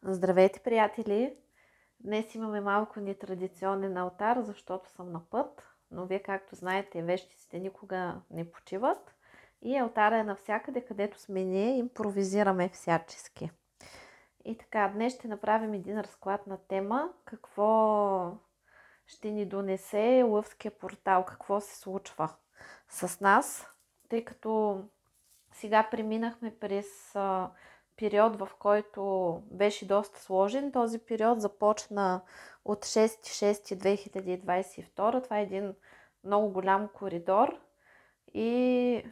Здравейте, приятели! Днес имаме малко нетрадиционен алтар, защото съм на път, но вие, както знаете, вещиците никога не почиват и алтара е навсякъде, където сме ние, импровизираме всячески. И така, днес ще направим един разклад на тема какво ще ни донесе Лъвския портал, какво се случва с нас, тъй като сега преминахме през период, в който беше доста сложен. Този период започна от 6.6.2022. Това е един много голям коридор и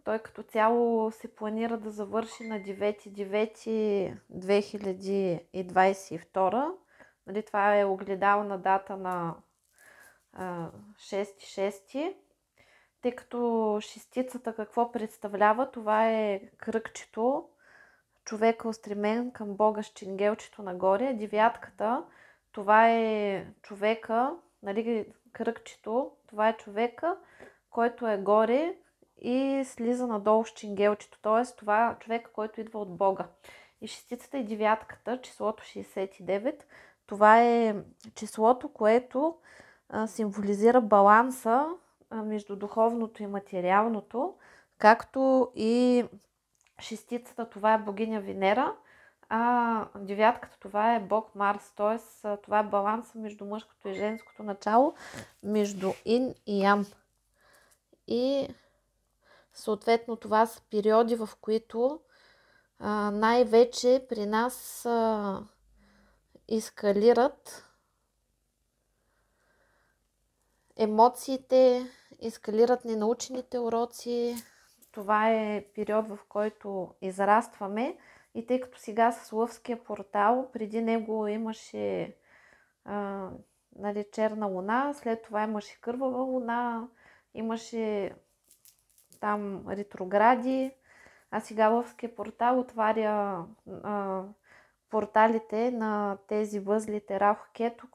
той като цяло се планира да завърши на 9.9.2022. Нали, това е огледална дата на 6.6. Тъй като шестицата какво представлява? Това е кръгчето, човека устремен към Бога с ченгелчето нагоре. Девятката, това е човека, нали, кръгчето, това е човека, който е горе и слиза надолу с ченгелчето, т.е. това е човека, който идва от Бога. И шестицата и девятката, числото 69, това е числото, което символизира баланса между духовното и материалното, както и шестицата, това е богиня Венера, а девятката, това е бог Марс, т.е. това е баланса между мъжкото и женското начало, между Ин и Ян. И съответно това са периоди, в които най-вече при нас ескалират емоциите, ескалират ненаучените уроци. Това е период, в който израстваме. И тъй като сега с Лъвския портал, преди него имаше нали, черна луна, след това имаше кървава луна, имаше там ретрогради, а сега Лъвския портал отваря порталите на тези възлите Раху Кето,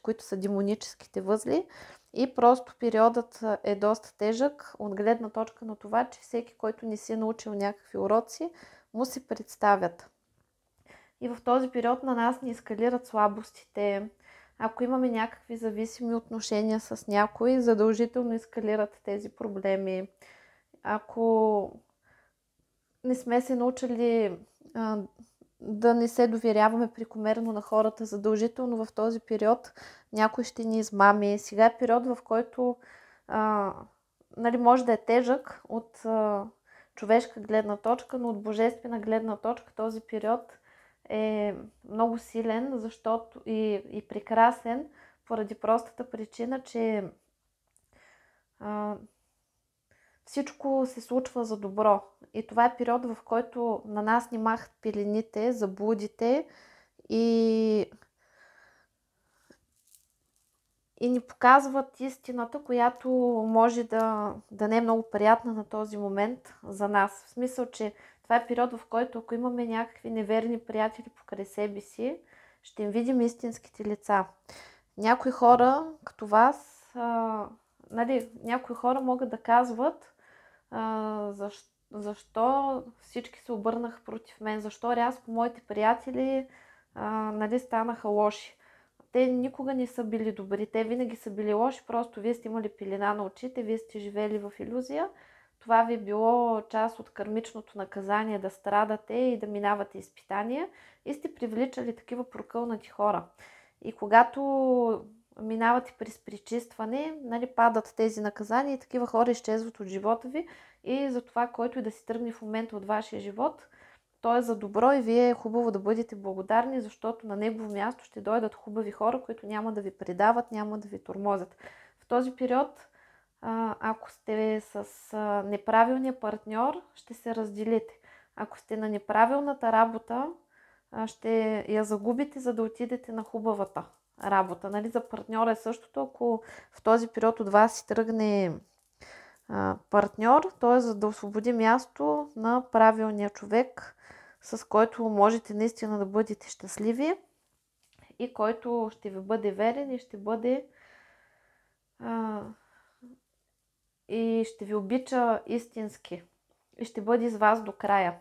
които са демоническите възли. И просто периодът е доста тежък от гледна точка на това, че всеки, който не си е научил някакви уроци, му се представят. И в този период на нас ни ескалират слабостите. Ако имаме някакви зависими отношения с някой, задължително ескалират тези проблеми. Ако не сме се научили да не се доверяваме прекомерно на хората, задължително в този период някой ще ни измами. Сега е период, в който нали, може да е тежък от човешка гледна точка, но от божествена гледна точка този период е много силен, защото и прекрасен, поради простата причина, че всичко се случва за добро. И това е период, в който на нас ни махат пелените, заблудите и ни показват истината, която може да не е много приятна на този момент за нас. В смисъл, че това е период, в който ако имаме някакви неверни приятели покрай себе си, ще им видим истинските лица. Някои хора, като вас, нали, някои хора могат да казват защо всички се обърнаха против мен, защо рязко моите приятели нали, станаха лоши. Те никога не са били добри, те винаги са били лоши, просто вие сте имали пелена на очите, вие сте живели в илюзия. Това ви е било част от кармичното наказание да страдате и да минавате изпитания и сте привличали такива прокълнати хора. И когато минавате през пречистване, нали, падат тези наказания и такива хора изчезват от живота ви и за това, който и да си тръгне в момента от вашия живот, то е за добро и вие е хубаво да бъдете благодарни, защото на негово място ще дойдат хубави хора, които няма да ви предават, няма да ви тормозят. В този период, ако сте с неправилния партньор, ще се разделите. Ако сте на неправилната работа, ще я загубите, за да отидете на хубавата работа. Нали? За партньора е същото. Ако в този период от вас си тръгне партньор, т.е. за да освободи място на правилния човек, с който можете наистина да бъдете щастливи и който ще ви бъде верен и ще бъде и ще ви обича истински и ще бъде с вас до края.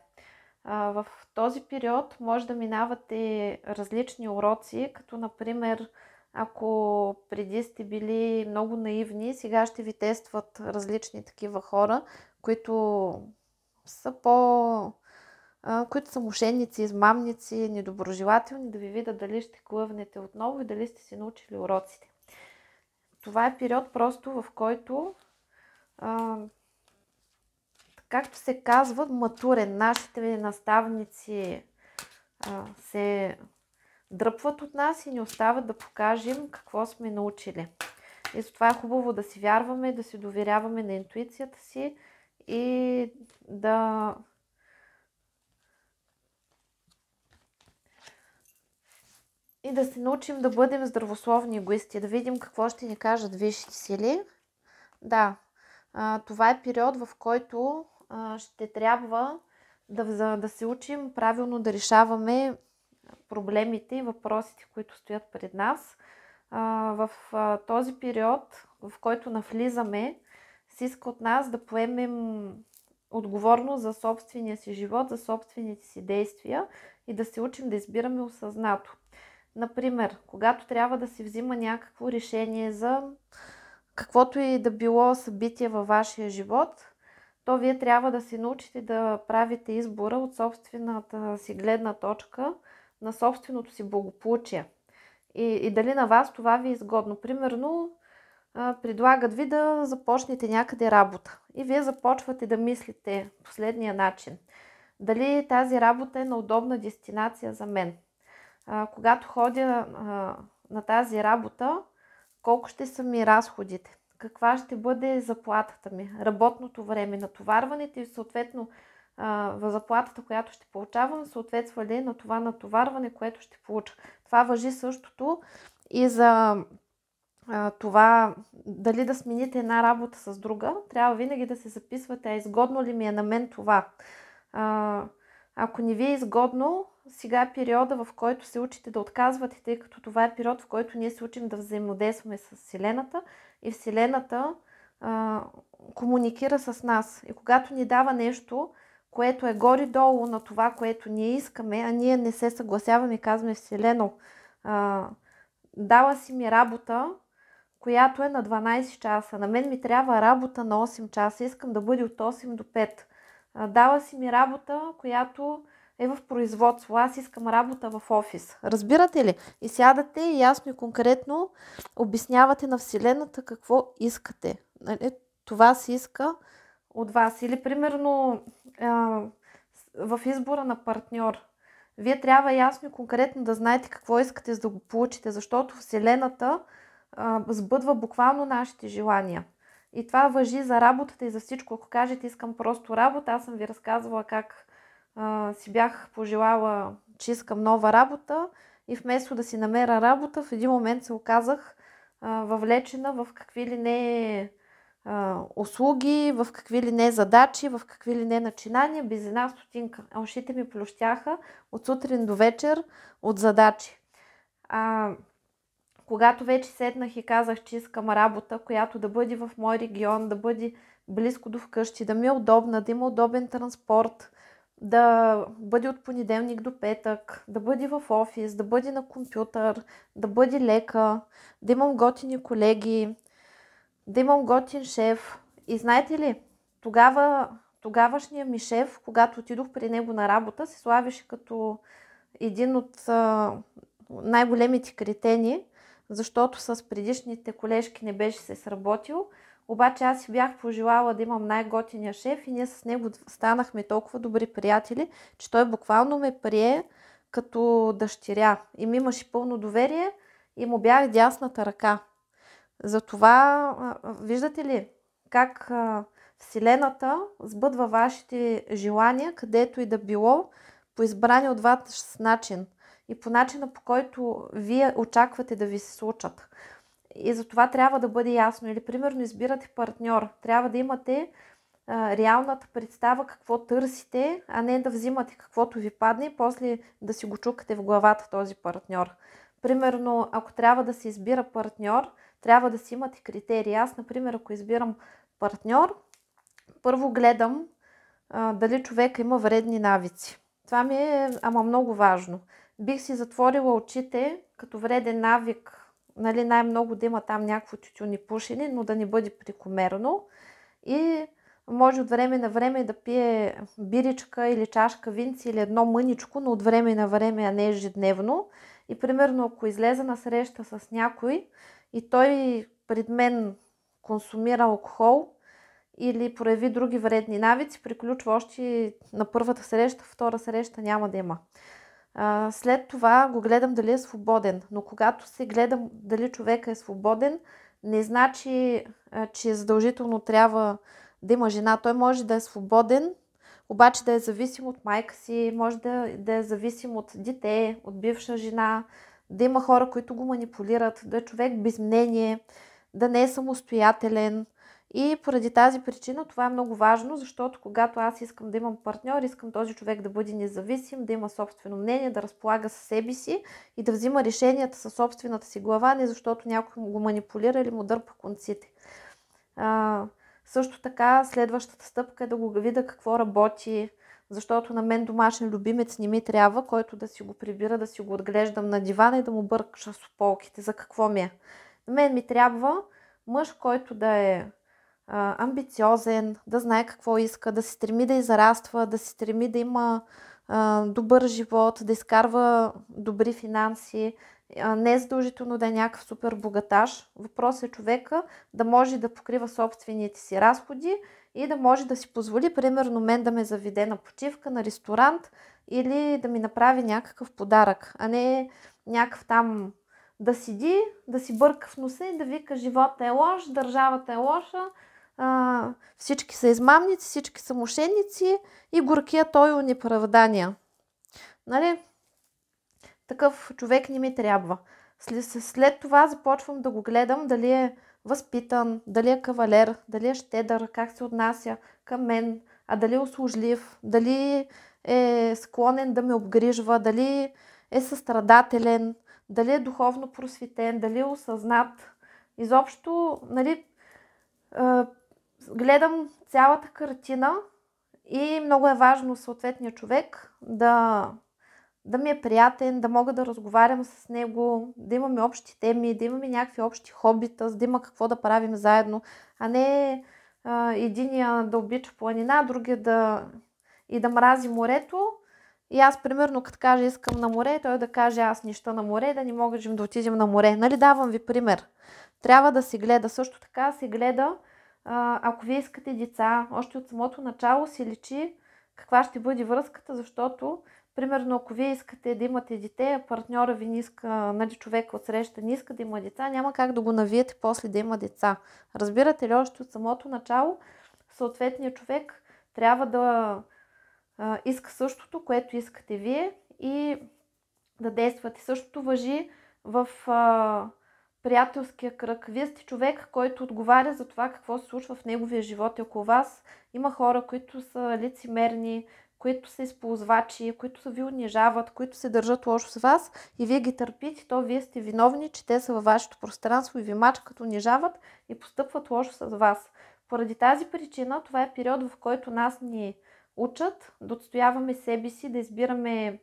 В този период може да минавате различни уроци, като например, ако преди сте били много наивни, сега ще ви тестват различни такива хора, които са които са мошенници, измамници, недоброжелателни, да ви видят дали ще клъвнете отново и дали сте си научили уроците. Това е период просто, в който, както се казва, матурен. Нашите наставници се дръпват от нас и ни остават да покажем какво сме научили. И затова е хубаво да си вярваме, да си доверяваме на интуицията си и да се научим да бъдем здравословни егоисти, да видим какво ще ни кажат висшите сили. Да, това е период, в който ще трябва да се учим правилно да решаваме проблемите и въпросите, които стоят пред нас. В този период, в който навлизаме, се иска от нас да поемем отговорност за собствения си живот, за собствените си действия и да се учим да избираме осъзнато. Например, когато трябва да се взима някакво решение за каквото и да било събитие във вашия живот, то вие трябва да се научите да правите избора от собствената си гледна точка, на собственото си благополучие. И дали на вас това ви е изгодно. Примерно, предлагат ви да започнете някъде работа. И вие започвате да мислите последния начин. Дали тази работа е на удобна дестинация за мен? Когато ходя на тази работа, колко ще са ми разходите? Каква ще бъде заплатата ми? Работното време, натоварването и съответно в заплатата, която ще получавам, съответства ли на това натоварване, което ще получа. Това важи същото и за това дали да смените една работа с друга. Трябва винаги да се записвате, изгодно ли ми е на мен това. Ако не ви е изгодно, сега е периода, в който се учите да отказвате, тъй като това е период, в който ние се учим да взаимодействаме с Вселената и Вселената комуникира с нас. И когато ни дава нещо, което е горе-долу на това, което ние искаме, а ние не се съгласяваме и казваме: Вселено, дала си ми работа, която е на 12 часа. На мен ми трябва работа на 8 часа. Искам да бъде от 8 до 5. Дала си ми работа, която е в производство. Аз искам работа в офис. Разбирате ли? И сядате и ясно и конкретно обяснявате на Вселената какво искате. Това се иска от вас. Или примерно в избора на партньор. Вие трябва ясно и конкретно да знаете какво искате, за да го получите, защото Вселената сбъдва буквално нашите желания. И това важи за работата и за всичко. Ако кажете: искам просто работа, аз съм ви разказвала как си бях пожелала, че искам нова работа и вместо да си намеря работа, в един момент се оказах въвлечена в какви ли не услуги, в какви ли не задачи, в какви ли не начинания, без една стотинка. А ушите ми плющяха от сутрин до вечер от задачи. Когато вече седнах и казах, че искам работа, която да бъде в мой регион, да бъде близко до вкъщи, да ми е удобна, да има удобен транспорт, да бъде от понеделник до петък, да бъде в офис, да бъде на компютър, да бъде лека, да имам готини колеги, да имам готин шеф. И знаете ли, тогавашният ми шеф, когато отидох при него на работа, се славеше като един от най-големите кретени, защото с предишните колежки не беше се сработил. Обаче аз си бях пожелала да имам най-готиния шеф и ние с него станахме толкова добри приятели, че той буквално ме прие като дъщеря. И ми имаше пълно доверие и му бях дясната ръка. Затова виждате ли как Вселената сбъдва вашите желания, където и да било, по избрание от вас начин и по начина, по който вие очаквате да ви се случат. И за това трябва да бъде ясно. Или примерно избирате партньор. Трябва да имате реалната представа какво търсите, а не да взимате каквото ви падне и после да си го чукате в главата този партньор. Примерно, ако трябва да се избира партньор, трябва да си имате критерии. Аз, например, ако избирам партньор, първо гледам дали човека има вредни навици. Това ми е много важно. Бих си затворила очите като вреден навик, нали, най-много да има там някакво тютюнепушене, но да не бъде прекомерно. И може от време на време да пие биричка или чашка винци или едно мъничко, но от време на време, а не ежедневно. И примерно ако излезе на среща с някой и той пред мен консумира алкохол или прояви други вредни навици, приключва още на първата среща, втора среща няма да има. След това го гледам дали е свободен, но когато се гледам дали човека е свободен, не значи, че задължително трябва да има жена. Той може да е свободен, обаче да е зависим от майка си, може да е зависим от дете, от бивша жена, да има хора, които го манипулират, да е човек без мнение, да не е самостоятелен. И поради тази причина това е много важно, защото когато аз искам да имам партньор, искам този човек да бъде независим, да има собствено мнение, да разполага със себе си и да взима решенията със собствената си глава, не защото някой го манипулира или му дърпа конците. Също така, следващата стъпка е да го видя какво работи, защото на мен домашен любимец не ми трябва, който да си го прибира, да си го отглеждам на дивана и да му бъркша сополките. За какво ми е? На мен ми трябва мъж, който да е амбициозен, да знае какво иска, да се стреми да израства, да се стреми да има добър живот, да изкарва добри финанси, не е задължително да е някакъв супер богаташ. Въпросът е човека да може да покрива собствените си разходи и да може да си позволи, примерно, мен да ме заведе на почивка, на ресторант или да ми направи някакъв подарък, а не някакъв там да седи, да си бърка в носа и да вика: живота е лош, държавата е лоша, всички са измамници, всички са мошенници и горкия той неправдания. Нали? Такъв човек не ми трябва. След това започвам да го гледам дали е възпитан, дали е кавалер, дали е щедър, как се отнася към мен, дали е услужлив, дали е склонен да ме обгрижва, дали е състрадателен, дали е духовно просветен, дали е осъзнат. Изобщо, нали, гледам цялата картина и много е важно съответния човек да ми е приятен, да мога да разговарям с него, да имаме общи теми, да имаме някакви общи хобита, да има какво да правим заедно, а не единия да обича планина, другия да мрази морето. И аз, примерно, като кажа искам на море, той да каже аз нищо на море, да не можем да отидем на море. Нали, давам ви пример. Трябва да се гледа. Също така се гледа, ако вие искате деца, още от самото начало се личи каква ще бъде връзката, защото, примерно, ако вие искате да имате дете, а партньора ви не иска, нали, човек от среща не иска да има деца, няма как да го навиете после да има деца. Разбирате ли, още от самото начало съответният човек трябва да иска същото, което искате вие и да действате. Същото важи в приятелския кръг. Вие сте човек, който отговаря за това какво се случва в неговия живот. И около вас има хора, които са лицемерни, които са използвачи, които са ви унижават, които се държат лошо с вас и вие ги търпите, то вие сте виновни, че те са във вашето пространство и ви мачкат, унижават и постъпват лошо с вас. Поради тази причина това е период, в който нас ни учат да отстояваме себе си, да избираме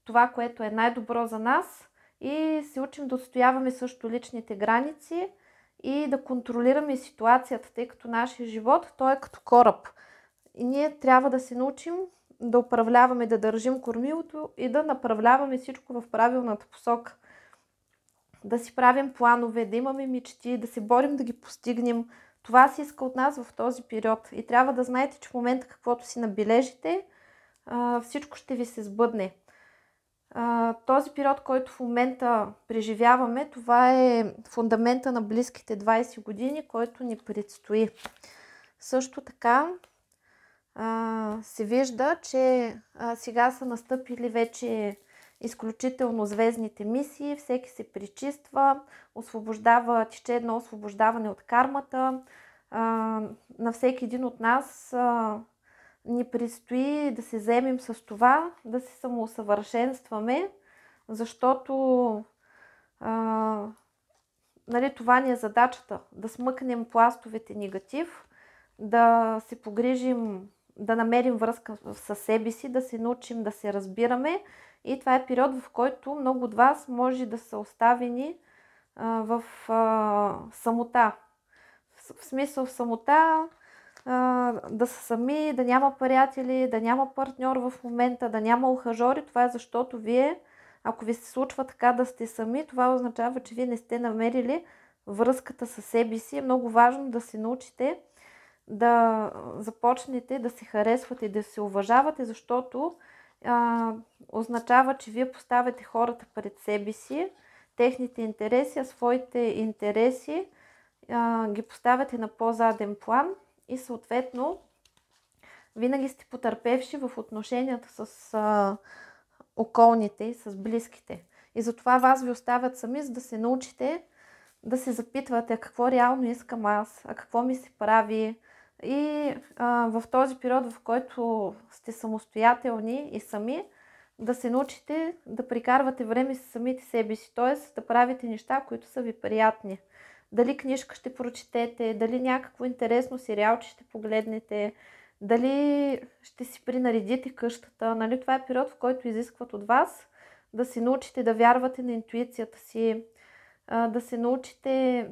това, което е най-добро за нас и се учим да отстояваме също личните граници и да контролираме ситуацията, тъй като нашия живот, той е като кораб. И ние трябва да се научим да управляваме, да държим кормилото и да направляваме всичко в правилната посока. Да си правим планове, да имаме мечти, да се борим да ги постигнем. Това се иска от нас в този период. И трябва да знаете, че в момента каквото си набележите, всичко ще ви се сбъдне. Този период, който в момента преживяваме, това е фундамента на близките 20 години, който ни предстои. Също така се вижда, че сега са настъпили вече изключително звездните мисии, всеки се пречиства, тече едно освобождаване от кармата. На всеки един от нас ни предстои да се заемем с това, да се самоусъвършенстваме, защото нали, това ни е задачата, да смъкнем пластовете негатив, да се погрижим да намерим връзка със себе си, да се научим да се разбираме. И това е период, в който много от вас може да са оставени в самота. В смисъл в самота, да са сами, да няма приятели, да няма партньор в момента, да няма ухажори. Това е защото вие, ако ви се случва така да сте сами, това означава, че вие не сте намерили връзката със себе си. Е много важно да се научите да започнете да се харесвате и да се уважавате, защото означава, че вие поставяте хората пред себе си, техните интереси, а своите интереси ги поставяте на по-заден план и съответно винаги сте потърпевши в отношенията с околните и с близките. И затова вас ви оставят сами, за да се научите да се запитвате какво реално искам аз, а какво ми се прави. И в този период, в който сте самостоятелни и сами, да се научите да прикарвате време с самите себе си, т.е. да правите неща, които са ви приятни. Дали книжка ще прочетете, дали някакво интересно сериалче ще погледнете, дали ще си принаредите къщата. Нали? Това е период, в който изискват от вас да се научите да вярвате на интуицията си, да се научите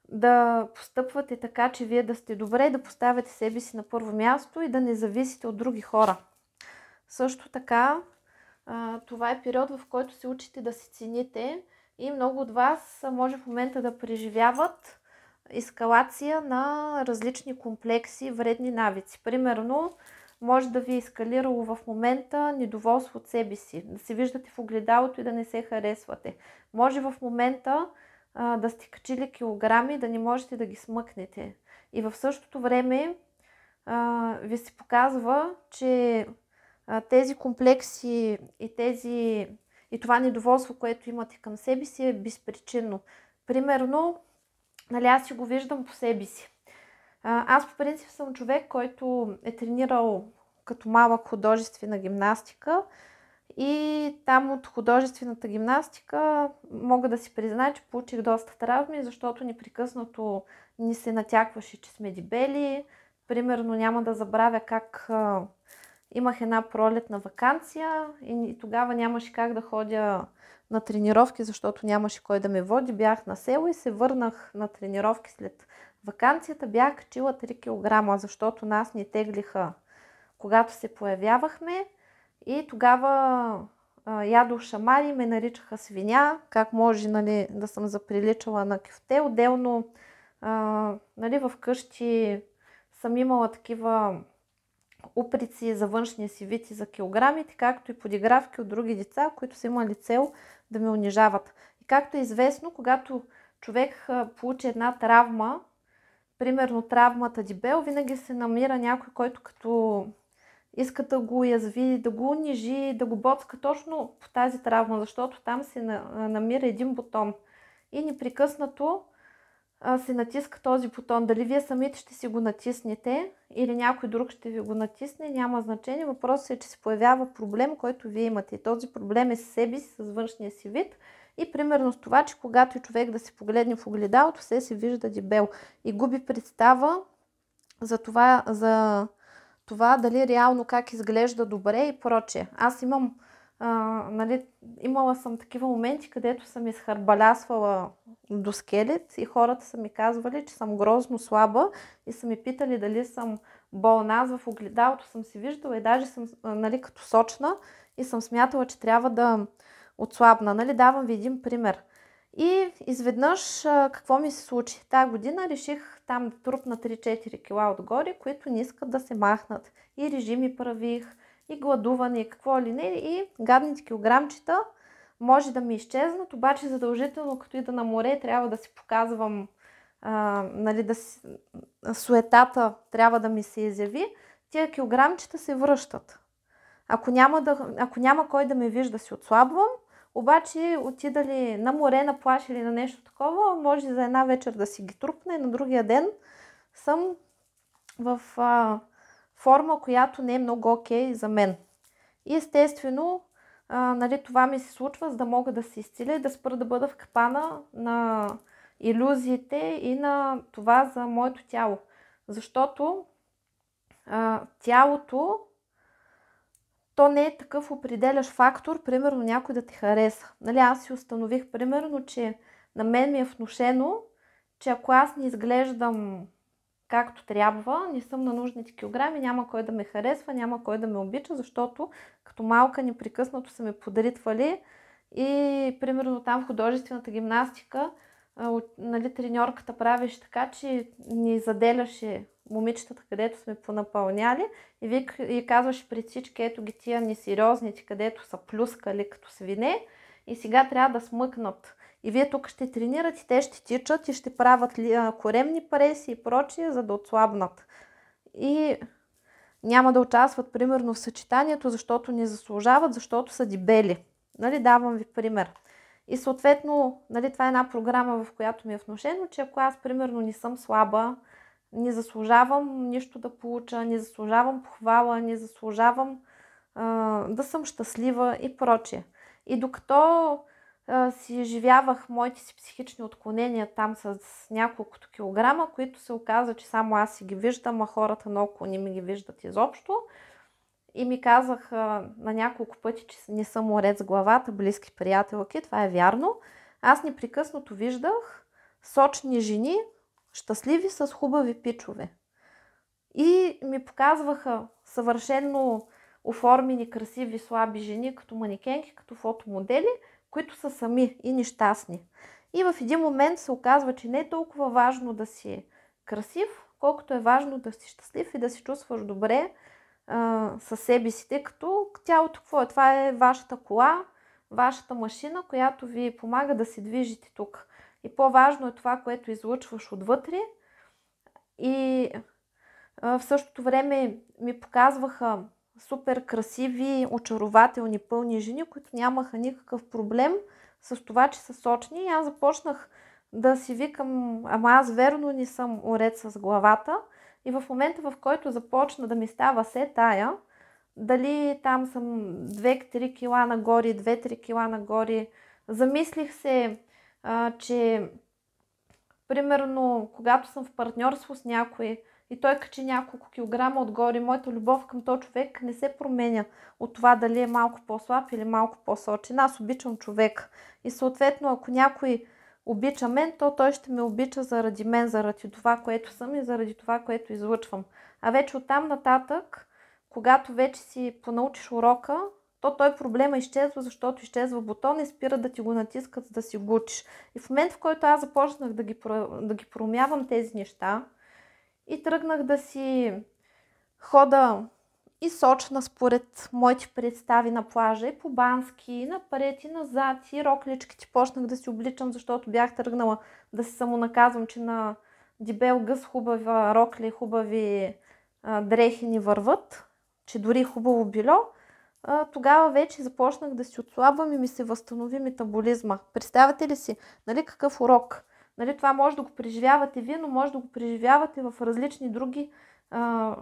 да постъпвате така, че вие да сте добре, да поставяте себе си на първо място и да не зависите от други хора. Също така, това е период, в който се учите да се цените и много от вас може в момента да преживяват ескалация на различни комплекси, вредни навици. Примерно, може да ви е ескалирало в момента недоволство от себе си, да се виждате в огледалото и да не се харесвате. Може в момента да сте качили килограми, да не можете да ги смъкнете. И в същото време ви се показва, че тези комплекси и това недоволство, което имате към себе си, е безпричинно. Примерно, нали, аз си го виждам по себе си. Аз по принцип съм човек, който е тренирал като малък художествена гимнастика и там от художествената гимнастика мога да си призная, че получих доста травми, защото непрекъснато ни се натякваше, че сме дебели. Примерно няма да забравя как имах една пролетна ваканция и тогава нямаше как да ходя на тренировки, защото нямаше кой да ме води. Бях на село и се върнах на тренировки след ваканцията. Бях качила 3 кг, защото нас ни теглиха, когато се появявахме. И тогава ядох шамари, ме наричаха свиня, как може, нали, да съм заприличала на кюфте. Отделно нали, в къщи съм имала такива упреци за външния си вид и за килограмите, както и подигравки от други деца, които са имали цел да ме унижават. И както е известно, когато човек получи една травма, примерно травмата дебел, винаги се намира някой, който като иска да го уязви, да го унижи, да го боцка точно по тази травма, защото там се намира един бутон. И непрекъснато се натиска този бутон. Дали вие самите ще си го натиснете или някой друг ще ви го натисне, няма значение. Въпросът е, че се появява проблем, който вие имате. И този проблем е с себе си, с външния си вид. И примерно с това, че когато човек да се погледне в огледалото, все се вижда дебел и губи представа за това дали реално как изглежда добре и прочее. Аз имам, нали, имала съм такива моменти, където съм изхарбалясвала до скелет и хората са ми казвали, че съм грозно слаба и са ми питали дали съм болна. Аз в огледалото съм се виждала и даже съм, нали, като сочна и съм смятала, че трябва да отслабна. Нали, давам ви един пример. И изведнъж какво ми се случи? Тая година реших там да трупна 3-4 кила отгоре, които не искат да се махнат. И режими правих, и гладуване, и какво ли не. И гадните килограмчета може да ми изчезнат, обаче задължително, като ида на море, трябва да си показвам, нали, суетата трябва да ми се изяви. Тия килограмчета се връщат. Ако няма кой да ме вижда, си отслабвам. Обаче отида ли на море, на плаж или на нещо такова, може за една вечер да си ги трупна и на другия ден съм в форма, която не е много окей за мен. И естествено, нали, това ми се случва, за да мога да се изцеля и да спра да бъда в капана на илюзиите и на това за моето тяло. Защото тялото, то не е такъв определящ фактор, примерно някой да те хареса. Нали, аз си установих, примерно, че на мен ми е внушено, че ако аз не изглеждам както трябва, не съм на нужните килограми, няма кой да ме харесва, няма кой да ме обича, защото като малка непрекъснато са ме подритвали и примерно там в художествената гимнастика, нали, треньорката правеше така, че ни заделяше момичетата, където сме понапълняли и казваше пред всички, ето ги тия несериозните, където са плюскали като свине и сега трябва да смъкнат. И вие тук ще тренират и те ще тичат и ще правят коремни преси и прочие, за да отслабнат. И няма да участват примерно в съчетанието, защото не заслужават, защото са дебели. Нали, давам ви пример. И съответно, нали, това е една програма, в която ми е внушено, че ако аз примерно не съм слаба, не заслужавам нищо да получа, не заслужавам похвала, не заслужавам да съм щастлива и прочее. И докато си изживявах моите си психични отклонения там с няколкото килограма, които се оказа, че само аз си ги виждам, а хората наоколо не ми ги виждат изобщо. И ми казах на няколко пъти, че не съм оред с главата, близки приятелки, това е вярно. Аз непрекъснато виждах сочни жени, щастливи с хубави пичове. И ми показваха съвършено оформени, красиви, слаби жени, като манекенки, като фотомодели, които са сами и нещастни. И в един момент се оказва, че не е толкова важно да си красив, колкото е важно да си щастлив и да се чувстваш добре със себе си, тъй като тялото какво е? Това е вашата кола, вашата машина, която ви помага да се движите тук. И по-важно е това, което излъчваш отвътре. И в същото време ми показваха супер красиви, очарователни, пълни жени, които нямаха никакъв проблем с това, че са сочни. И аз започнах да си викам, ама аз верно не съм оред с главата. И в момента, в който започна да ми става се тая, дали там съм 2-3 кила нагоре, 2-3 кила нагоре, замислих се, че примерно, когато съм в партньорство с някой и той качи няколко килограма отгоре, моята любов към този човек не се променя от това дали е малко по-слаб или малко по-сочен. Аз обичам човек. И съответно, ако някой обича мен, то той ще ме обича заради мен, заради това, което съм и заради това, което излъчвам. А вече оттам нататък, когато вече си понаучиш урока, то той проблема изчезва, защото изчезва бутон и спира да ти го натискат, за да си го учиш. И в момента, в който аз започнах да ги промявам тези неща и тръгнах да си хода и сочна според моите представи на плажа, и по бански, и напред, и назад, и рокличките почнах да си обличам, защото бях тръгнала да се самонаказвам, че на дебел гъс хубава рокли, хубави дрехи ни върват, че дори хубаво било. Тогава вече започнах да си отслабвам и ми се възстанови метаболизма. Представяте ли си, нали, какъв урок? Нали, това може да го преживявате вие, но може да го преживявате в различни други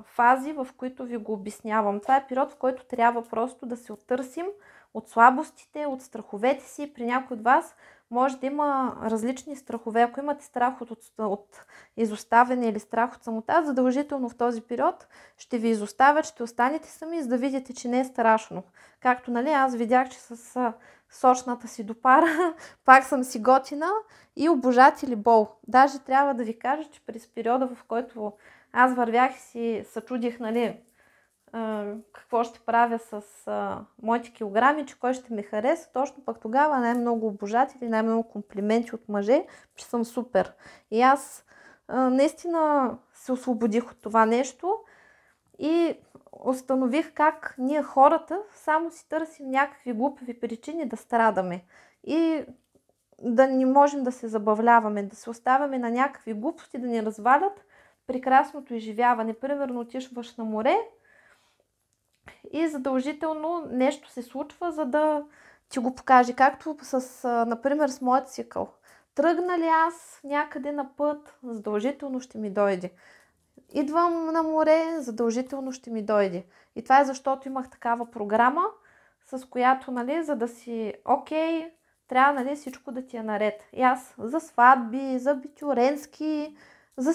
фази, в които ви го обяснявам. Това е период, в който трябва просто да се оттърсим от слабостите, от страховете си. При някой от вас може да има различни страхове. Ако имате страх от изоставяне или страх от самота, задължително в този период ще ви изоставят, ще останете сами, за да видите, че не е страшно. Както, нали, аз видях, че с сочната си допара пак съм си готина и обожатели бол. Даже трябва да ви кажа, че през периода, в който аз вървях и си съчудих, нали, какво ще правя с моите килограми, че кой ще ме хареса, точно пък тогава най-много обожатели, най-много комплименти от мъже, че съм супер. И аз наистина се освободих от това нещо и установих как ние хората само си търсим някакви глупави причини да страдаме и да не можем да се забавляваме, да се оставяме на някакви глупости, да ни развалят прекрасното изживяване. Примерно отишваш на море и задължително нещо се случва, за да ти го покаже. Както например, с моят цикъл. Тръгна ли аз някъде на път, задължително ще ми дойде. Идвам на море, задължително ще ми дойде. И това е защото имах такава програма, с която, нали, за да си окей, трябва, нали, всичко да ти е наред. И аз за сватби, за битюренски, за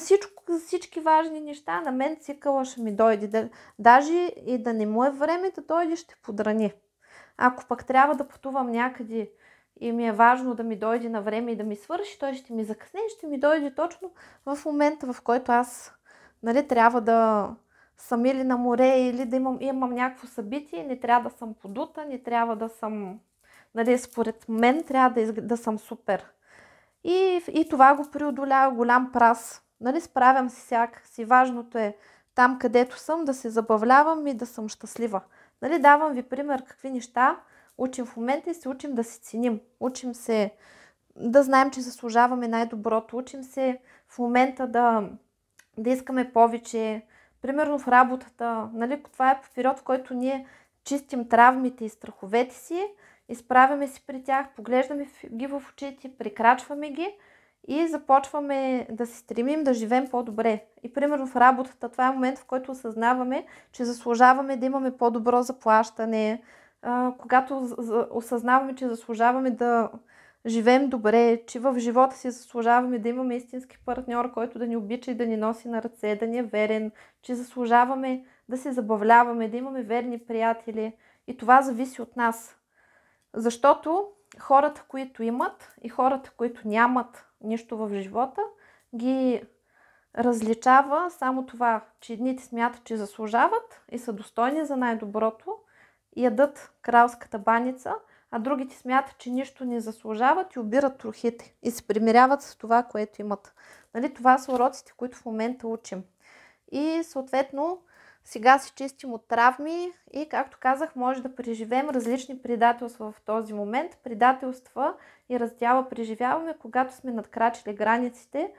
всички важни неща. На мен цикъла ще ми дойде. Даже и да не му е време да дойде, ще подрани. Ако пък трябва да пътувам някъде и ми е важно да ми дойде на време и да ми свърши, той ще ми закъсне и ще ми дойде точно в момента, в който аз, нали, трябва да съм или на море, или да имам някакво събитие, не трябва да съм подута, не трябва да съм, нали, според мен трябва да съм супер. И това го преодолява голям праз. Нали, справям се всякак си. Важното е там, където съм, да се забавлявам и да съм щастлива. Нали, давам ви пример какви неща учим в момента и се учим да се ценим. Учим се да знаем, че заслужаваме най-доброто. Учим се в момента да искаме повече. Примерно в работата. Нали, това е период, в който ние чистим травмите и страховете си, изправяме се при тях, поглеждаме ги в очите, прекрачваме ги и започваме да се стремим да живеем по-добре. И примерно в работата, това е момент, в който осъзнаваме, че заслужаваме да имаме по-добро заплащане, когато осъзнаваме, че заслужаваме да живеем добре, че в живота си заслужаваме да имаме истински партньор, който да ни обича и да ни носи на ръце, да ни е верен, че заслужаваме да се забавляваме, да имаме верни приятели. И това зависи от нас. Защото хората, които имат и хората, които нямат нищо в живота, ги различава само това, че едните смятат, че заслужават и са достойни за най-доброто и ядат кралската баница, а другите смятат, че нищо не заслужават и обират трохите и се примиряват с това, което имат. Нали, това са уроците, които в момента учим. И съответно сега се чистим от травми и, както казах, може да преживеем различни предателства в този момент. Предателства и раздяла преживяваме, когато сме надкрачили границите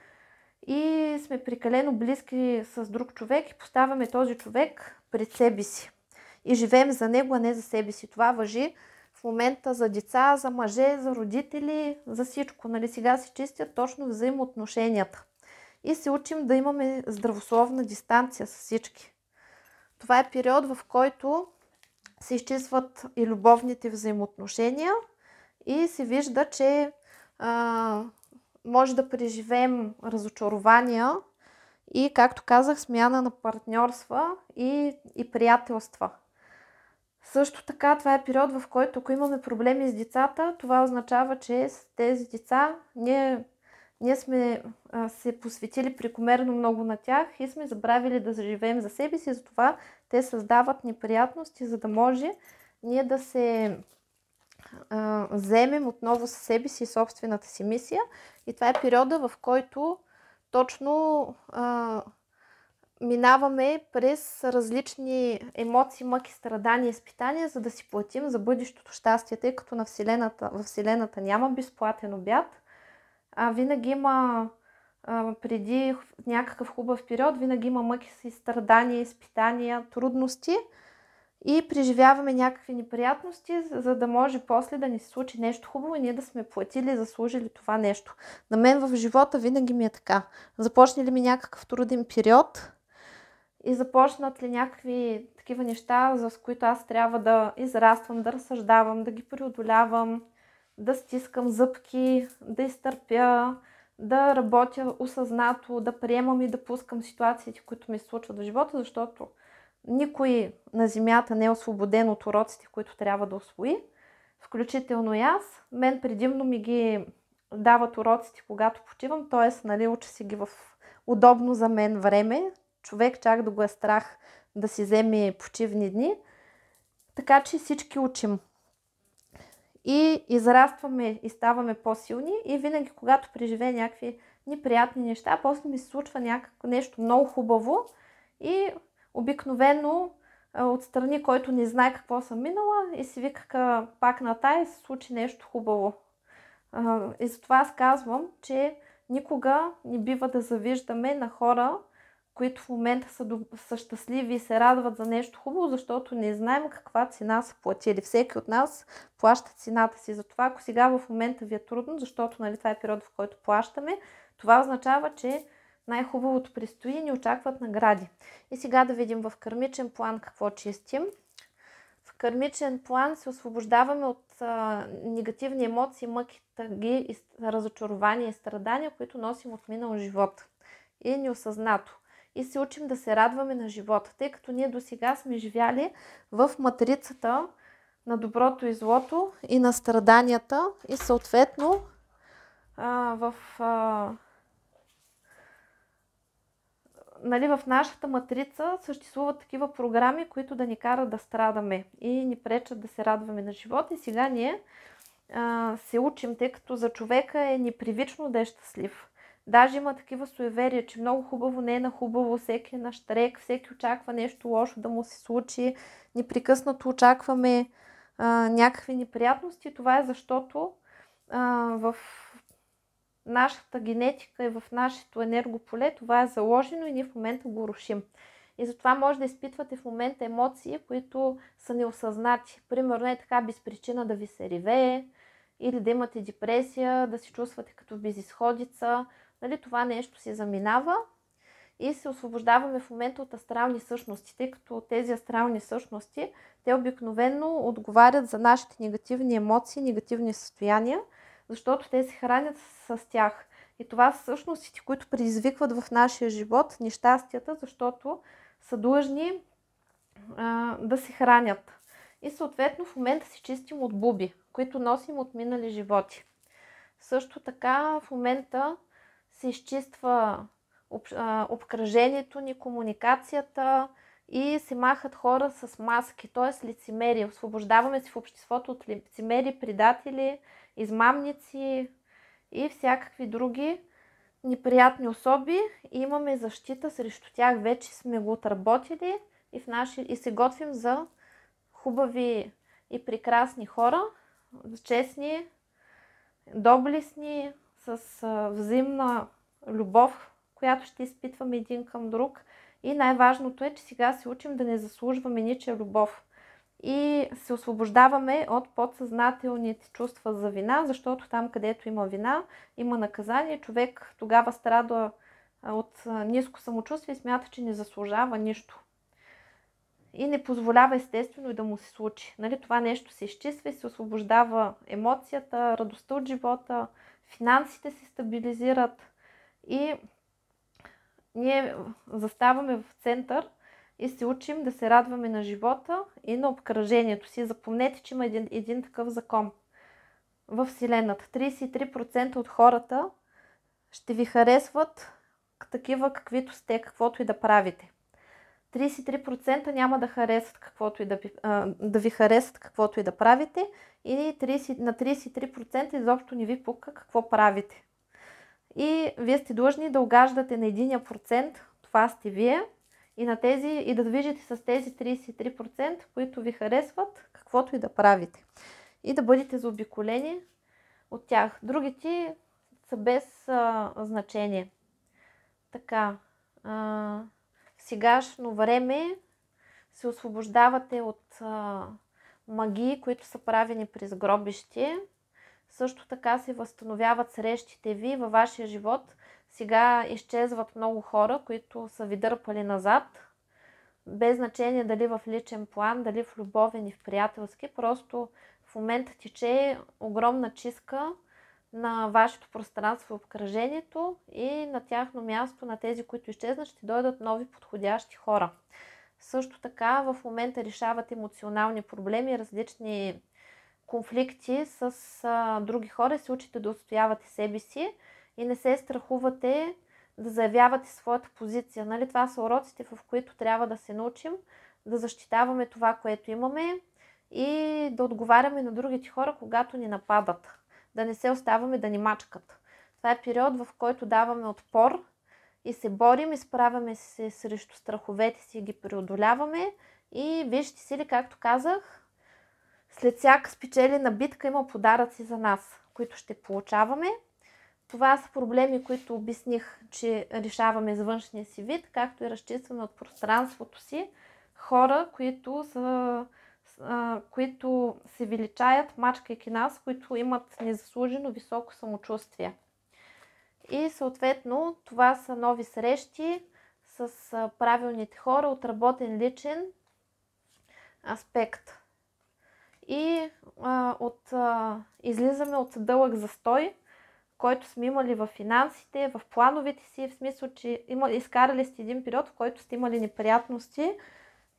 и сме прекалено близки с друг човек и поставяме този човек пред себе си. И живеем за него, а не за себе си. Това важи в момента за деца, за мъже, за родители, за всичко. Нали, сега се чистят точно взаимоотношенията. И се учим да имаме здравословна дистанция с всички. Това е период, в който се изчистват и любовните взаимоотношения и се вижда, че може да преживеем разочарования и, както казах, смяна на партньорства и приятелства. Също така, това е период, в който, ако имаме проблеми с децата, това означава, че с тези деца ние сме се посветили прекомерно много на тях и сме забравили да заживеем за себе си, затова те създават неприятности, за да може ние да се вземем отново със себе си и собствената си мисия. И това е периода, в който точно минаваме през различни емоции, мъки, страдания, изпитания, за да си платим за бъдещото щастие, тъй като във Вселената няма безплатен обяд. Винаги има, преди някакъв хубав период, винаги има мъки си, страдания, изпитания, трудности и преживяваме някакви неприятности, за да може после да ни се случи нещо хубаво и ние да сме платили и заслужили това нещо. На мен в живота винаги ми е така. Започне ли ми някакъв труден период и започнат ли някакви такива неща, за които аз трябва да израствам, да разсъждавам, да ги преодолявам, да стискам зъбки, да изтърпя, да работя осъзнато, да приемам и да пускам ситуациите, които ми се случват в живота, защото никой на земята не е освободен от уроците, които трябва да усвои, включително и аз. Мен предимно ми ги дават уроците, когато почивам, т.е. нали, уча си ги в удобно за мен време. Човек чак да го е страх да си вземе почивни дни. Така че всички учим. И израстваме и ставаме по-силни и винаги, когато преживея някакви неприятни неща, после ми се случва нещо много хубаво и обикновено отстрани, който не знае какво съм минала и си вика пак на тая и се случи нещо хубаво. И затова аз казвам, че никога не бива да завиждаме на хора, които в момента са щастливи и се радват за нещо хубаво, защото не знаем каква цена са платили. Всеки от нас плаща цената си. Затова, ако сега в момента ви е трудно, защото нали, това е период, в който плащаме, това означава, че най-хубавото предстои и ни очакват награди. И сега да видим в кармичен план какво чистим. В кармичен план се освобождаваме от негативни емоции, мъки, тъги, разочарования и страдания, които носим от минал живот. и е неосъзнато. И се учим да се радваме на живота, тъй като ние досега сме живяли в матрицата на доброто и злото и на страданията и съответно в нашата матрица съществуват такива програми, които да ни карат да страдаме и ни пречат да се радваме на живота. И сега ние се учим, тъй като за човека е непривично да е щастлив. Даже има такива суеверия, че много хубаво не е на хубаво, всеки е на щрек, всеки очаква нещо лошо да му се случи, непрекъснато очакваме някакви неприятности. Това е защото в нашата генетика и в нашето енергополе това е заложено и ние в момента го рушим. И затова може да изпитвате в момента емоции, които са неосъзнати. Примерно е така без причина да ви се ревее, или да имате депресия, да се чувствате като безизходица. Това нещо се заминава и се освобождаваме в момента от астрални същности, тъй като тези астрални същности, те обикновено отговарят за нашите негативни емоции, негативни състояния, защото те се хранят с тях. И това са същностите, които предизвикват в нашия живот нещастията, защото са длъжни да се хранят. И съответно в момента се чистим от буби, които носим от минали животи. Също така в момента се изчиства обкръжението ни, комуникацията и се махат хора с маски, т.е. лицемери. Освобождаваме се в обществото от лицемери, предатели, измамници и всякакви други неприятни особи. И имаме защита срещу тях. Вече сме го отработили и се готвим за хубави и прекрасни хора, честни, доблестни, с взаимна любов, която ще изпитваме един към друг. И най-важното е, че сега се учим да не заслужваме ничия любов. И се освобождаваме от подсъзнателните чувства за вина, защото там, където има вина, има наказание. Човек тогава страда от ниско самочувствие и смята, че не заслужава нищо. И не позволява естествено и да му се случи. Това нещо се изчиства и се освобождава емоцията, радостта от живота, финансите се стабилизират и ние заставаме в център и се учим да се радваме на живота и на обкръжението си. Запомнете, че има един такъв закон в Вселената. 33% от хората ще ви харесват такива, каквито сте, каквото и да правите. 33% няма да харесат каквото и да ви харесат каквото и да правите и на 33% изобщо не ви пука какво правите. И вие сте длъжни да угаждате на 1%, това сте вие, и да движите с тези 33%, които ви харесват каквото и да правите. И да бъдете заобиколени от тях. Другите са без значение. Така, в сегашно време се освобождавате от магии, които са правени през гробище. Също така се възстановяват срещите ви във вашия живот. Сега изчезват много хора, които са ви дърпали назад. Без значение дали в личен план, дали в любовен и в приятелски. Просто в момента тече огромна чистка на вашето пространство и обкръжението и на тяхно място, на тези, които изчезнат, ще дойдат нови подходящи хора. Също така в момента решават емоционални проблеми, различни конфликти с други хора, се учите да отстоявате себе си и не се страхувате да заявявате своята позиция. Това са уроците, в които трябва да се научим да защитаваме това, което имаме и да отговаряме на другите хора, когато ни нападат. Да не се оставаме да ни мачкат. Това е период, в който даваме отпор и се борим, изправяме се срещу страховете си и ги преодоляваме. И вижте си ли, както казах, след всяка спечелена битка има подаръци за нас, които ще получаваме. Това са проблеми, които обясних, че решаваме с външния си вид, както и разчистваме от пространството си хора, които се величаят, мачкайки нас, които имат незаслужено високо самочувствие. И съответно това са нови срещи с правилните хора, отработен личен аспект. И излизаме от дълъг застой, който сме имали в финансите, в плановете си, в смисъл, че изкарали сте един период, в който сте имали неприятности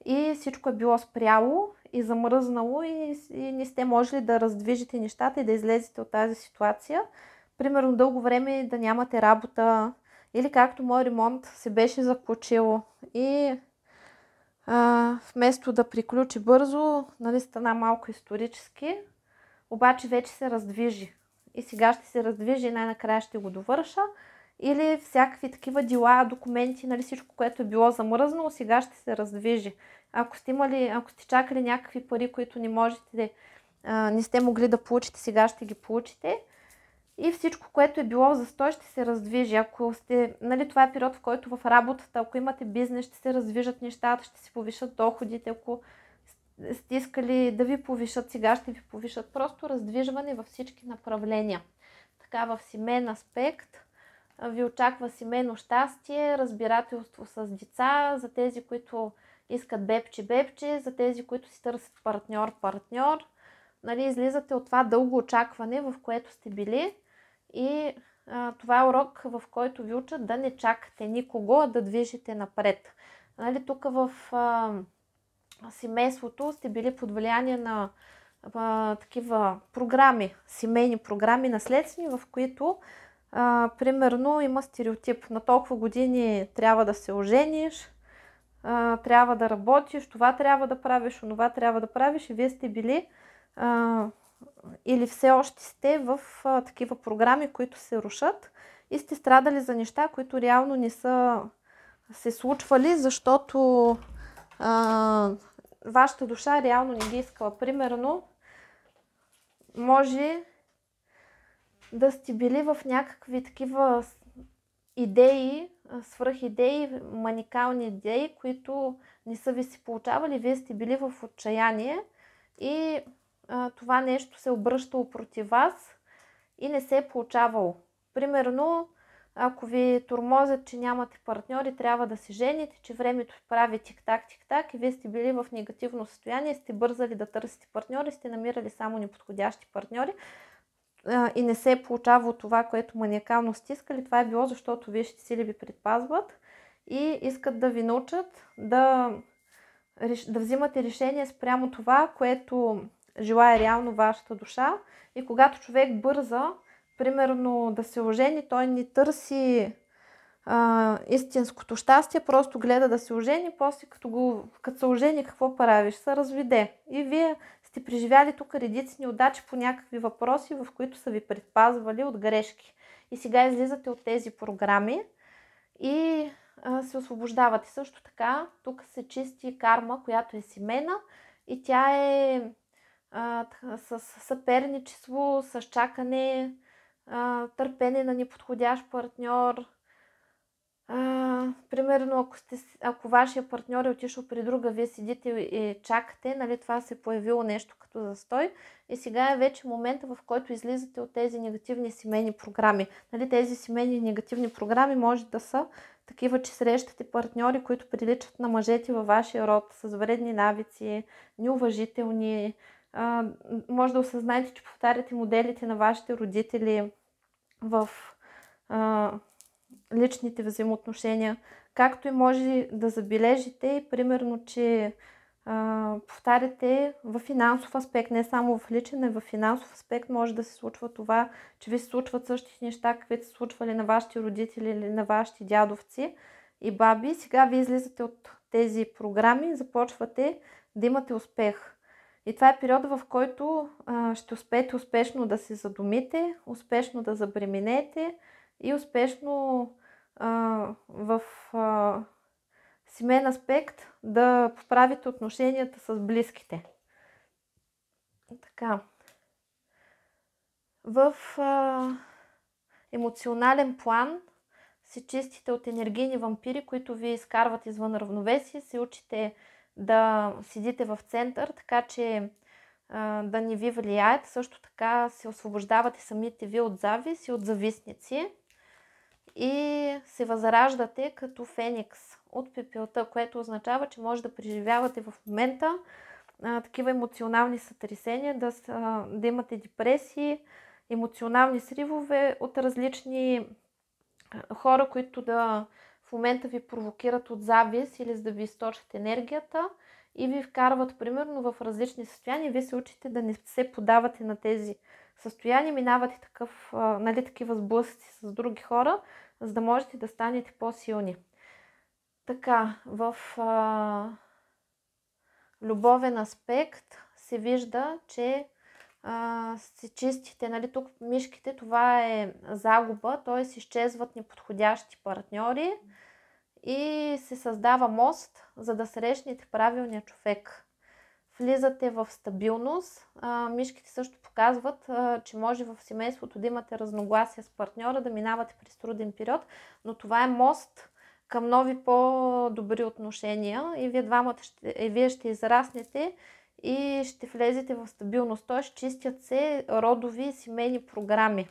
и всичко е било спряло и замръзнало и не сте можели да раздвижите нещата и да излезете от тази ситуация. Примерно дълго време да нямате работа или както мой ремонт се беше заключил и вместо да приключи бързо, нали, стана малко исторически, обаче вече се раздвижи. И сега ще се раздвижи и най-накрая ще го довърша. Или всякакви такива дела, документи, нали, всичко, което е било замръзнало, сега ще се раздвижи. Ако сте чакали някакви пари, които не сте могли да получите, сега ще ги получите. И всичко, което е било в застой, ще се раздвижи. Ако сте, нали, това е период, в който в работата, ако имате бизнес, ще се раздвижат нещата, ще се повишат доходите. Ако сте искали да ви повишат, сега ще ви повишат. Просто раздвижване във всички направления. Така, в семейен аспект ви очаква семейно щастие, разбирателство с деца, за тези, които искат бебче, за тези, които си търсят партньор. Нали, излизате от това дълго очакване, в което сте били и това е урок, в който ви учат да не чакате никого, а да движите напред. Нали, тук в семейството сте били под влияние на такива програми, семейни програми, наследствени, в които примерно има стереотип. На толкова години трябва да се ожениш, трябва да работиш, това трябва да правиш, онова трябва да правиш и вие сте били или все още сте в такива програми, които се рушат и сте страдали за неща, които реално не са се случвали, защото вашата душа реално не ги искала. Примерно, може да сте били в някакви такива идеи, свръхидеи, маникални идеи, които не са ви се получавали, вие сте били в отчаяние и това нещо се обръщало против вас и не се е получавало. Примерно, ако ви тормозят, че нямате партньори, трябва да се жените, че времето прави тик-так и вие сте били в негативно състояние, сте бързали да търсите партньори, сте намирали само неподходящи партньори и не се е получавало това, което маниакално сте искали, това е било, защото висшите сили ви предпазват и искат да ви научат да взимате решение спрямо това, което желая реално вашата душа. И когато човек бърза, примерно да се ожени, той не търси истинското щастие, просто гледа да се ожени, после като се ожени, какво правиш? Се разведе. И вие сте преживяли тук редици неудачи по някакви въпроси, в които са ви предпазвали от грешки. И сега излизате от тези програми и се освобождавате. Също така, тук се чисти карма, която е семейна и тя е с съперничество, с чакане, търпене на неподходящ партньор. Примерно, ако вашия партньор е отишъл при друга, вие седите и чакате, нали, това се е появило нещо като застой и сега е вече момента, в който излизате от тези негативни семейни програми. Нали, тези семейни негативни програми може да са такива, че срещате партньори, които приличат на мъжете във вашия род, с вредни навици, неуважителни. Може да осъзнаете, че повтаряте моделите на вашите родители в личните взаимоотношения, както и може да забележите, примерно, че повтаряте в финансов аспект, не само в личен, а в финансов аспект може да се случва това, че ви се случват същите неща, каквито се случвали на вашите родители или на вашите дядовци и баби. Сега ви излизате от тези програми и започвате да имате успех. И това е периода, в който ще успеете успешно да се задумите, успешно да забременете и успешно в семейен аспект да поправите отношенията с близките. Така. В емоционален план се чистите от енергийни вампири, които ви изкарват извън равновесие, се учите да седите в център, така че да не ви влияят. Също така се освобождавате самите ви от завист и от завистници и се възраждате като феникс от пепелта, което означава, че може да преживявате в момента такива емоционални сътресения, да имате депресии емоционални сривове от различни хора, които в момента ви провокират от завист или за да ви източат енергията и ви вкарват примерно в различни състояния. Вие се учите да не се подавате на тези състояния, минавате такива сблъсъци с други хора, за да можете да станете по-силни. Така, в любовен аспект се вижда, че се чистите, нали, тук мишките, това е загуба, т.е. изчезват неподходящи партньори и се създава мост, за да срещнете правилния човек. Влизате в стабилност. Мишките също показват, че може в семейството да имате разногласия с партньора, да минавате през труден период, но това е мост към нови по-добри отношения и вие ще израснете и ще влезете в стабилност. Т.е. чистят се родови и семейни програми.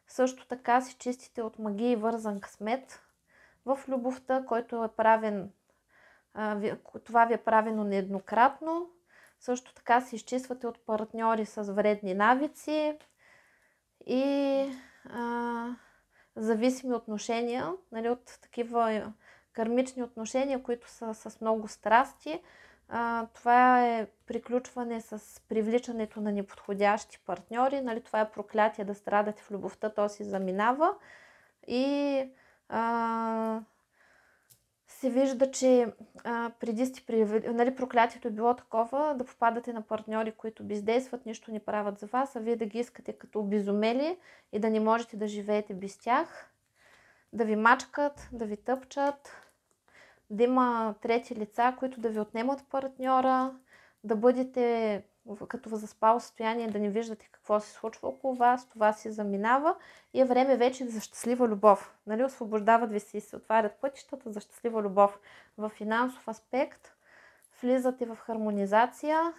Също така се чистите от магия и вързан късмет в любовта, който е правен, това ви е правено нееднократно. Също така се изчиствате от партньори с вредни навици и зависими отношения, нали, от такива кармични отношения, които са с много страсти. Това е приключване с привличането на неподходящи партньори. Нали, това е проклятие да страдате в любовта, то си заминава. И се вижда, че преди нали, проклятието е било такова да попадате на партньори, които бездействат, нищо не правят за вас, а вие да ги искате като обезумели и да не можете да живеете без тях, да ви мачкат, да ви тъпчат, да има трети лица, които да ви отнемат партньора, да бъдете като в заспало състояние, да не виждате какво се случва около вас, това си заминава и е време вече за щастлива любов. Нали, освобождават ви се и се отварят пътищата за щастлива любов. В финансов аспект влизате в хармонизация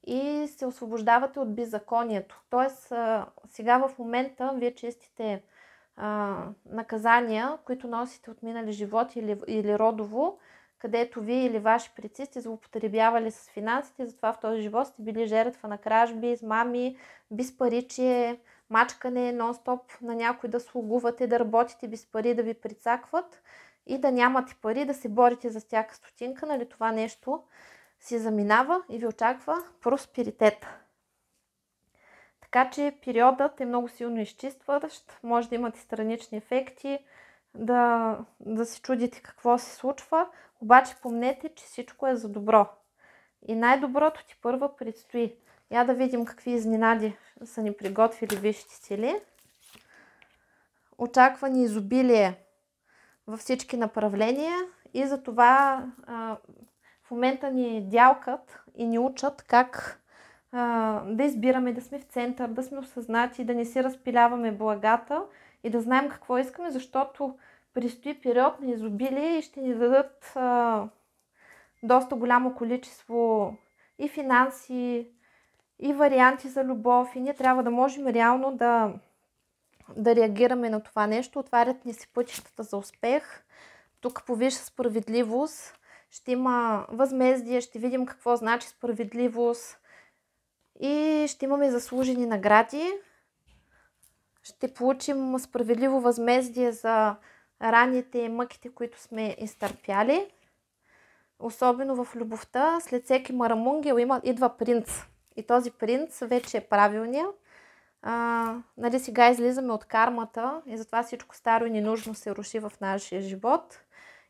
и се освобождавате от беззаконието. Тоест, сега в момента вие чистите наказания, които носите от минали живот или родово, където вие или ваши предци сте злоупотребявали с финансите, затова в този живот сте били жертва на кражби, измами, безпаричие, мачкане, нон-стоп на някой да слугувате, да работите без пари, да ви прицакват и да нямате пари, да се борите за всяка стотинка. Нали, това нещо си заминава и ви очаква просперитет. Така че периодът е много силно изчистващ, може да имате странични ефекти, да се чудите какво се случва, обаче помнете, че всичко е за добро. И най-доброто ти първа предстои. Я да видим какви изненади са ни приготвили висшите сили. Очаква ни изобилие във всички направления и затова в момента ни дялкат и ни учат как да избираме, да сме в център, да сме осъзнати, да не си разпиляваме благата и да знаем какво искаме, защото предстои период на изобилие и ще ни дадат доста голямо количество и финанси, и варианти за любов. И ние трябва да можем реално да реагираме на това нещо. Отварят ни се пътищата за успех. Тук по висша справедливост ще има възмездие, ще видим какво значи справедливост и ще имаме заслужени награди. Ще получим справедливо възмездие за раните и мъките, които сме изтърпяли. Особено в любовта, след всеки марамунгел идва принц. И този принц вече е правилния. Нали, сега излизаме от кармата и затова всичко старо и ненужно се руши в нашия живот.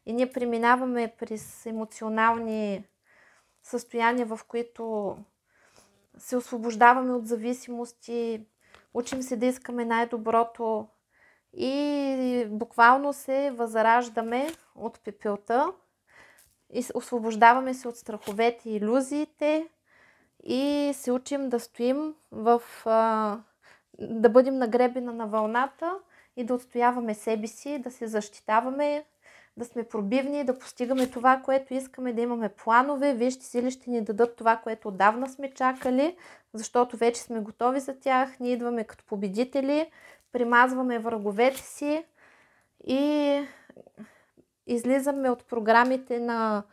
И ние преминаваме през емоционални състояния, в които се освобождаваме от зависимости, учим се да искаме най-доброто и буквално се възраждаме от пепелта и освобождаваме се от страховете и илюзиите и се учим да стоим да бъдем на гребена на вълната и да отстояваме себе си, да се защитаваме, да сме пробивни, да постигаме това, което искаме, да имаме планове. Висшите сили ще ни дадат това, което отдавна сме чакали, защото вече сме готови за тях. Ние идваме като победители, примазваме враговете си и излизаме от програмите на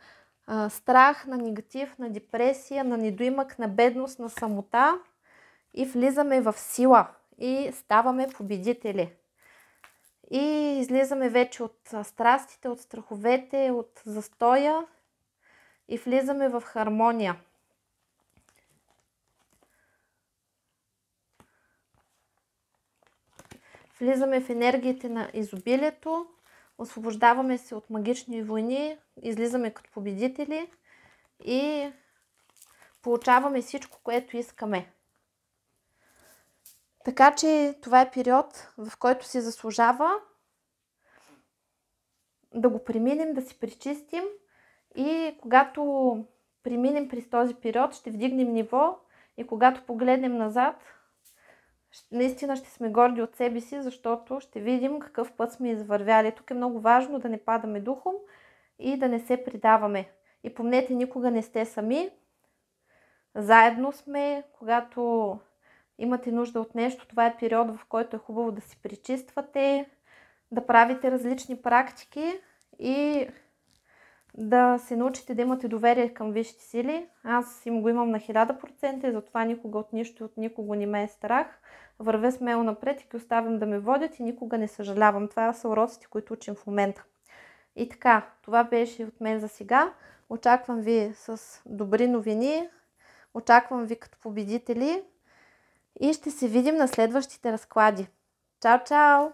страх, на негатив, на депресия, на недоимък, на бедност, на самота и влизаме в сила и ставаме победители. И излизаме вече от страстите, от страховете, от застоя и влизаме в хармония. Влизаме в енергиите на изобилието, освобождаваме се от магични войни, излизаме като победители и получаваме всичко, което искаме. Така че това е период, в който си заслужава да го преминем, да си пречистим и когато преминем през този период, ще вдигнем ниво и когато погледнем назад, наистина ще сме горди от себе си, защото ще видим какъв път сме извървяли. Тук е много важно да не падаме духом и да не се предаваме. И помнете, никога не сте сами. Заедно сме, когато имате нужда от нещо. Това е период, в който е хубаво да си пречиствате, да правите различни практики и да се научите да имате доверие към висшите сили. Аз го имам на 1000% и затова никога от нищо и от никого не ме е страх. Вървя смело напред и ги оставям да ме водят и никога не съжалявам. Това са уроците, които учим в момента. И така, това беше от мен за сега. Очаквам ви с добри новини. Очаквам ви като победители. И ще се видим на следващите разклади. Чао, чао!